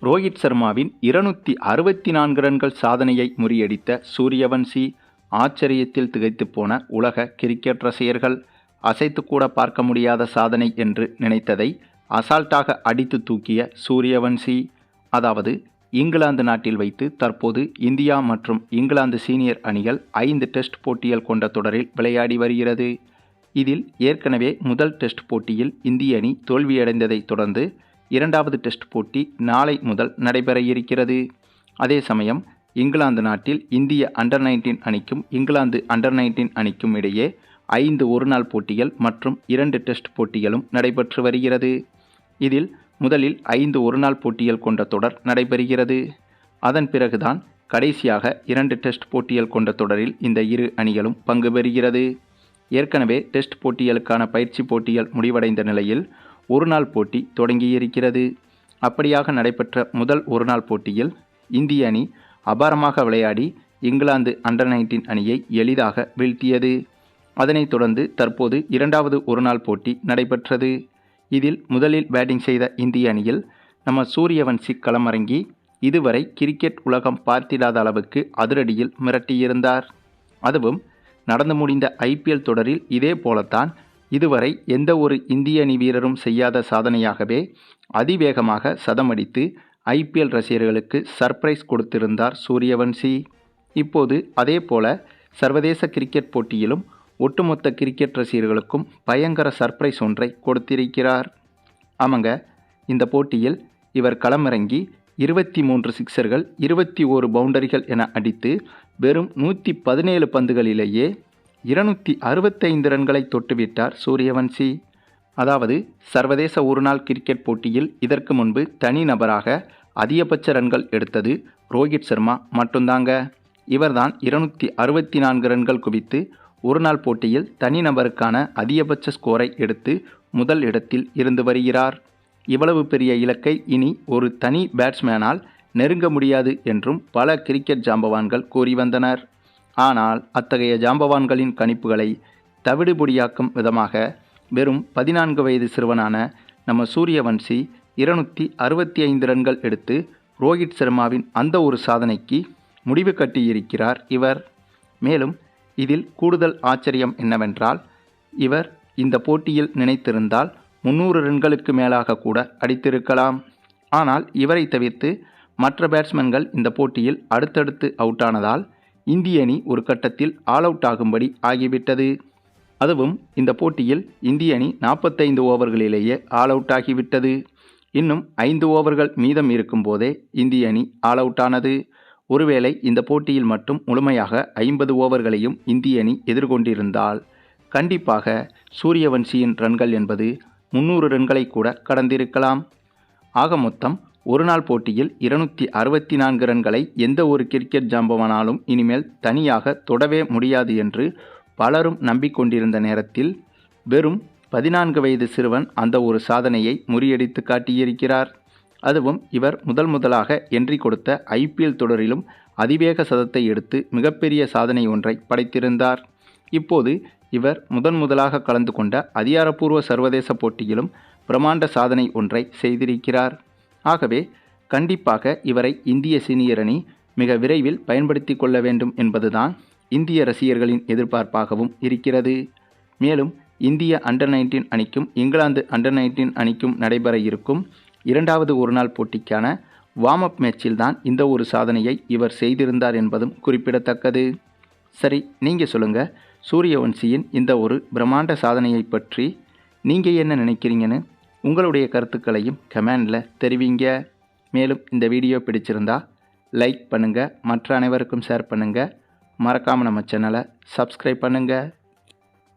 ரோஹித் சர்மாவின் 264 ரன்கள் சாதனையை முறியடித்த சூரியவன்சி ஆச்சரியத்தில் திகைத்து போன உலக கிரிக்கெட் ரசிகர்கள். அசைத்து கூட பார்க்க முடியாத சாதனை என்று நினைத்ததை அசால்ட்டாக அடித்து தூக்கிய சூரியவன்சி. அதாவது இங்கிலாந்து நாட்டில் வைத்து தற்போது இந்தியா மற்றும் இங்கிலாந்து சீனியர் அணிகள் 5 டெஸ்ட் போட்டிகள் கொண்ட தொடரில் விளையாடி வருகிறது. இதில் ஏற்கனவே முதல் டெஸ்ட் போட்டியில் இந்திய அணி தோல்வியடைந்ததை தொடர்ந்து இரண்டாவது டெஸ்ட் போட்டி நாளை முதல் நடைபெற இருக்கிறது. அதே சமயம் இங்கிலாந்து நாட்டில் இந்திய அண்டர்-19 அணிக்கும் இங்கிலாந்து அண்டர்-19 அணிக்கும் இடையே 5 ஒருநாள் போட்டிகள் மற்றும் 2 டெஸ்ட் போட்டிகளும் நடைபெற்று வருகிறது. இதில் முதலில் 5 ஒருநாள் போட்டிகள் கொண்ட தொடர் நடைபெறுகிறது. அதன் பிறகுதான் கடைசியாக 2 டெஸ்ட் போட்டிகள் கொண்ட தொடரில் இந்த இரு அணிகளும் பங்கு பெறுகிறது. ஏற்கனவே டெஸ்ட் போட்டிகளுக்கான பயிற்சி போட்டிகள் முடிவடைந்த நிலையில் ஒருநாள் போட்டி தொடங்கியிருக்கிறது. அப்படியாக நடைபெற்ற முதல் ஒருநாள் போட்டியில் இந்திய அணி அபாரமாக விளையாடி இங்கிலாந்து அண்டர்-19 அணியை எளிதாக வீழ்த்தியது. அதனைத் தொடர்ந்து தற்போது இரண்டாவது ஒருநாள் போட்டி நடைபெற்றது. இதில் முதலில் பேட்டிங் செய்த இந்திய அணியில் நம்ம சூரியவன்சி களமிறங்கி இதுவரை கிரிக்கெட் உலகம் பார்த்திடாத அளவுக்கு அதிரடியில் மிரட்டியிருந்தார். அதுவும் நடந்து முடிந்த IPL தொடரில் இதே போலத்தான் இதுவரை எந்த ஒரு இந்திய அணி வீரரும் செய்யாத சாதனையாகவே அதிவேகமாக சதமடித்து IPL ரசிகர்களுக்கு சர்ப்ரைஸ் கொடுத்திருந்தார் சூரியவன்சி. இப்போது அதே போல சர்வதேச கிரிக்கெட் போட்டியிலும் ஒட்டுமொத்த கிரிக்கெட் ரசிகர்களுக்கும் பயங்கர சர்ப்ரைஸ் ஒன்றை கொடுத்திருக்கிறார். ஆமாங்க, இந்த போட்டியில் இவர் களமிறங்கி 23 சிக்சர்கள் 21 பவுண்டரிகள் என அடித்து வெறும் 117 பந்துகளிலேயே 265 ரன்களை தொட்டுவிட்டார் சூரியவன்சி. அதாவது சர்வதேச ஒருநாள் கிரிக்கெட் போட்டியில் இதற்கு முன்பு தனிநபராக அதிகபட்ச ரன்கள் எடுத்தது ரோஹித் சர்மா மட்டும்தாங்க. இவர்தான் 264 ரன்கள் குவித்து ஒருநாள் போட்டியில் தனிநபருக்கான அதிகபட்ச ஸ்கோரை எடுத்து முதல் இடத்தில் இருந்து வருகிறார். இவ்வளவு பெரிய இலக்கை இனி ஒரு தனி பேட்ஸ்மேனால் நெருங்க முடியாது என்றும் பல கிரிக்கெட் ஜாம்பவான்கள் கூறி வந்தனர். ஆனால் அத்தகைய ஜாம்பவான்களின் கணிப்புகளை தவிடுபொடியாக்கும் விதமாக வெறும் 14 வயது சிறுவனான நம்ம சூரியவன்சி 265 ரன்கள் எடுத்து ரோஹித் சர்மாவின் அந்த ஒரு சாதனைக்கு முடிவு கட்டியிருக்கிறார் இவர். மேலும் இதில் கூடுதல் ஆச்சரியம் என்னவென்றால், இவர் இந்த போட்டியில் நினைத்திருந்தால் 300 ரன்களுக்கு மேலாக கூட அடித்திருக்கலாம். ஆனால் இவரை தவிர்த்து மற்ற பேட்ஸ்மேன்கள் இந்த போட்டியில் அடுத்தடுத்து அவுட் ஆனதால் இந்திய அணி ஒரு கட்டத்தில் ஆல் அவுட் ஆகும்படி ஆகிவிட்டது. அதுவும் இந்த போட்டியில் இந்திய அணி 45 ஓவர்களிலேயே ஆல் அவுட் ஆகிவிட்டது. இன்னும் 5 ஓவர்கள் மீதம் இருக்கும் போதே இந்திய அணி ஆல் அவுட் ஆனது. ஒருவேளை இந்த போட்டியில் மட்டும் முழுமையாக 50 ஓவர்களையும் இந்திய அணி எதிர்கொண்டிருந்தால் கண்டிப்பாக சூரியவன்சியின் ரன்கள் என்பது 300 ரன்களை கூட கடந்திருக்கலாம். ஆக மொத்தம் ஒருநாள் போட்டியில் 264 ரன்களை எந்த ஒரு கிரிக்கெட் ஜாம்பவானாலும் இனிமேல் தனியாக தொடவே முடியாது என்று பலரும் நம்பிக்கொண்டிருந்த நேரத்தில் வெறும் 14 வயது சிறுவன் அந்த ஒரு சாதனையை முறியடித்து காட்டியிருக்கிறார். அதுவும் இவர் முதலாக என்ட்ரி கொடுத்த IPL தொடரிலும் அதிவேக சதத்தை எடுத்து மிகப்பெரிய சாதனை ஒன்றை படைத்திருந்தார். இப்போது இவர் முதலாக கலந்து கொண்ட அதிகாரப்பூர்வ சர்வதேச போட்டியிலும் பிரமாண்ட சாதனை ஒன்றை செய்திருக்கிறார். ஆகவே கண்டிப்பாக இவரை இந்திய சீனியர் அணி மிக விரைவில் பயன்படுத்தி கொள்ள வேண்டும் என்பதுதான் இந்திய ரசிகர்களின் எதிர்பார்ப்பாகவும் இருக்கிறது. மேலும் இந்திய அண்டர்-19 அணிக்கும் இங்கிலாந்து அண்டர்-19 அணிக்கும் நடைபெற இருக்கும் இரண்டாவது ஒருநாள் போட்டிக்கான வார்ம் அப் மேட்சில் தான் இந்த ஒரு சாதனையை இவர் செய்திருந்தார் என்பதும் குறிப்பிடத்தக்கது. சரி, நீங்கள் சொல்லுங்கள், சூரியவன்சியின் இந்த ஒரு பிரம்மாண்ட சாதனையை பற்றி நீங்கள் என்ன நினைக்கிறீங்கன்னு உங்களுடைய கருத்துக்களையும் கமெண்டில் தெரிவிங்க. மேலும் இந்த வீடியோ பிடிச்சிருந்தா லைக் பண்ணுங்கள், மற்ற அனைவருக்கும் ஷேர் பண்ணுங்கள், மறக்காமல் நம்ம சேனலை சப்ஸ்கிரைப் பண்ணுங்கள்.